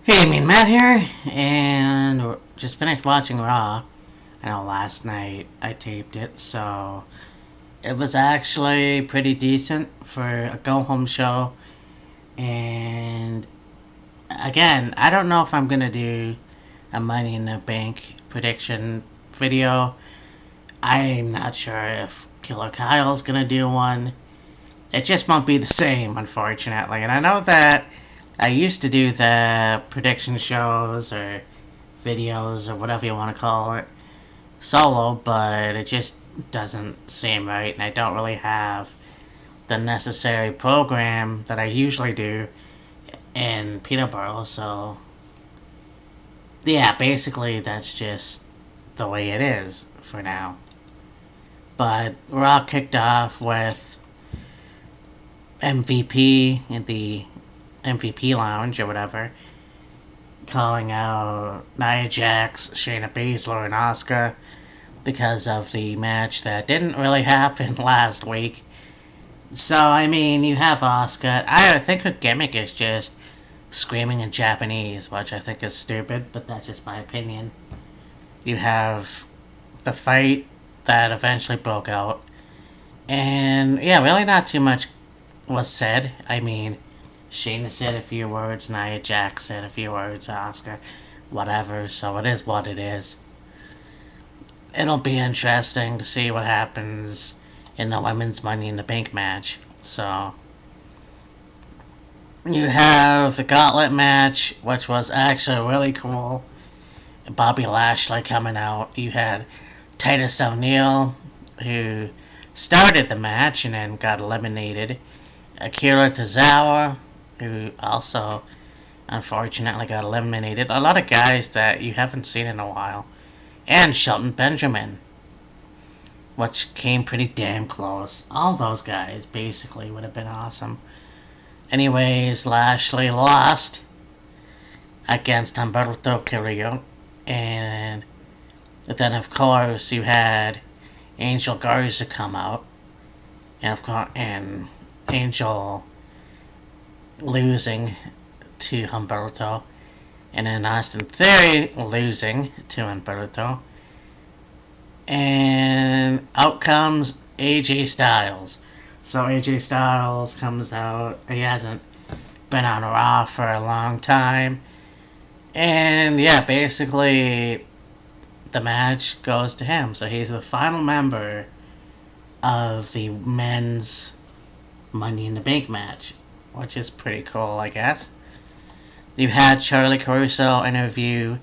Hey, Matt here, and just finished watching Raw. I know last night I taped it, so it was actually pretty decent for a go-home show. And again, I don't know if I'm gonna do a Money in the Bank prediction video. I'm not sure if Killer Kyle's gonna do one. It just won't be the same, unfortunately. And I know that I used to do the prediction shows or videos or whatever you want to call it solo, but it just doesn't seem right, and I don't really have the necessary program that I usually do in Peterborough, so yeah, basically that's just the way it is for now. But we're all kicked off with MVP in the MVP lounge or whatever, calling out Nia Jax, Shayna Baszler, and Asuka because of the match that didn't really happen last week. So, I mean, you have Asuka. I think her gimmick is just screaming in Japanese, which I think is stupid, but that's just my opinion. You have the fight that eventually broke out, and yeah, really not too much was said. I mean, Shayna said a few words, Nia Jax said a few words, Asuka, whatever, so it is what it is. It'll be interesting to see what happens in the women's Money in the Bank match. So, you have the Gauntlet match, which was actually really cool. Bobby Lashley coming out. You had Titus O'Neil, who started the match and then got eliminated. Akira Tozawa, who also unfortunately got eliminated. A lot of guys that you haven't seen in a while. And Shelton Benjamin, which came pretty damn close. All those guys basically would have been awesome. Anyways, Lashley lost against Humberto Carrillo, and then of course you had Angel Garza come out, and of course, and Angel losing to Humberto, and then Austin Theory losing to Humberto, and out comes AJ Styles. So AJ Styles comes out. He hasn't been on Raw for a long time. And yeah, basically the match goes to him. So he's the final member of the men's Money in the Bank match, which is pretty cool, I guess. You had Charlie Caruso interview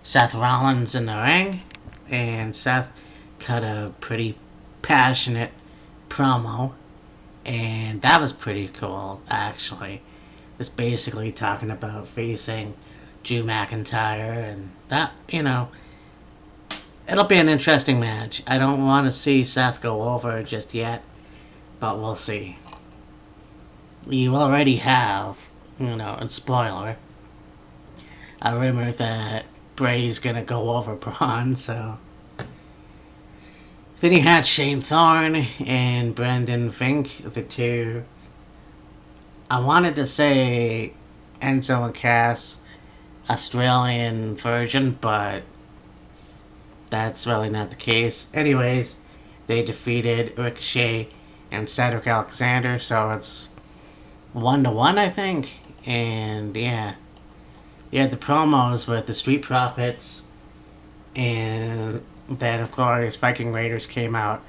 Seth Rollins in the ring, and Seth cut a pretty passionate promo, and that was pretty cool, actually. It's basically talking about facing Drew McIntyre, and that, it'll be an interesting match. I don't want to see Seth go over just yet, but we'll see. You already have, and spoiler, a rumor that Bray's gonna go over Braun, so. Then you had Shane Thorne and Brandon Fink, the two. I wanted to say Enzo and Cass Australian version, but that's really not the case. Anyways, they defeated Ricochet and Cedric Alexander, so it's 1-1, I think. And yeah, you had the promos with the Street Profits, and then of course Viking Raiders came out.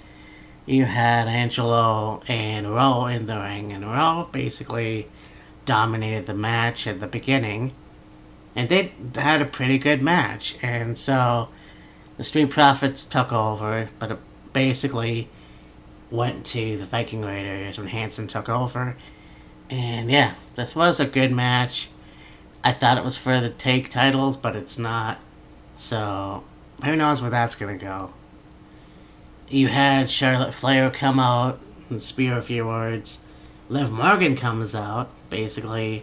You had Angelo and Rowe in the ring, and Rowe basically dominated the match at the beginning, and they had a pretty good match. And so the Street Profits took over, but it basically went to the Viking Raiders when Hanson took over. And yeah, this was a good match. I thought it was for the take titles, but it's not. So who knows where that's gonna go. You had Charlotte Flair come out and spew a few words. Liv Morgan comes out. Basically,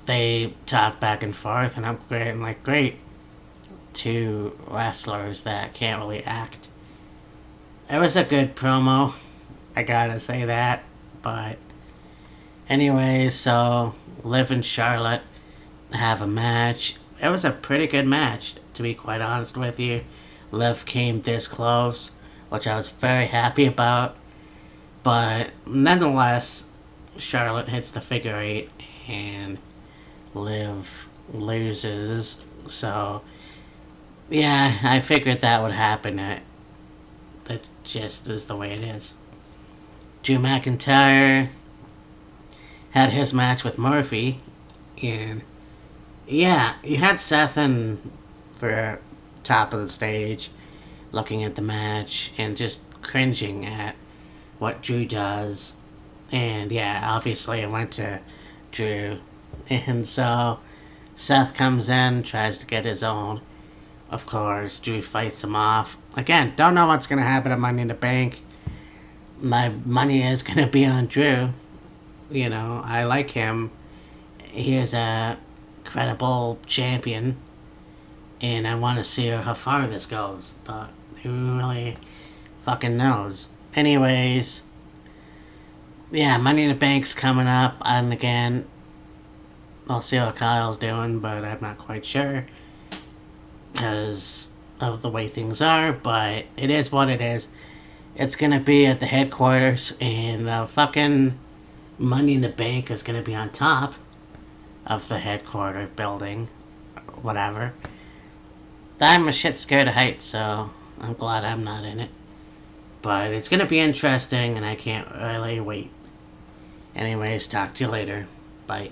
they talk back and forth, and I'm like, great. Two wrestlers that can't really act. It was a good promo, I gotta say that. But anyways, so Liv and Charlotte have a match. It was a pretty good match, to be quite honest with you. Liv came this close, which I was very happy about. But nonetheless, Charlotte hits the figure eight and Liv loses. So, yeah, I figured that would happen. That just is the way it is. Drew McIntyre had his match with Murphy, and yeah, you had Seth in the top of the stage looking at the match and just cringing at what Drew does. And yeah, obviously it went to Drew. And so Seth comes in, tries to get his own. Of course, Drew fights him off. Again, don't know what's going to happen at Money in the Bank. My money is going to be on Drew. You know, I like him. He is a credible champion. And I want to see how far this goes. But who really fucking knows? Anyways, yeah, Money in the Bank's coming up. And again, I'll see how Kyle's doing, but I'm not quite sure. Because of the way things are. But it is what it is. It's going to be at the headquarters. And the fucking Money in the Bank is going to be on top of the headquarters building. Whatever. I'm a shit scared of heights, so I'm glad I'm not in it. But it's going to be interesting, and I can't really wait. Anyways, talk to you later. Bye.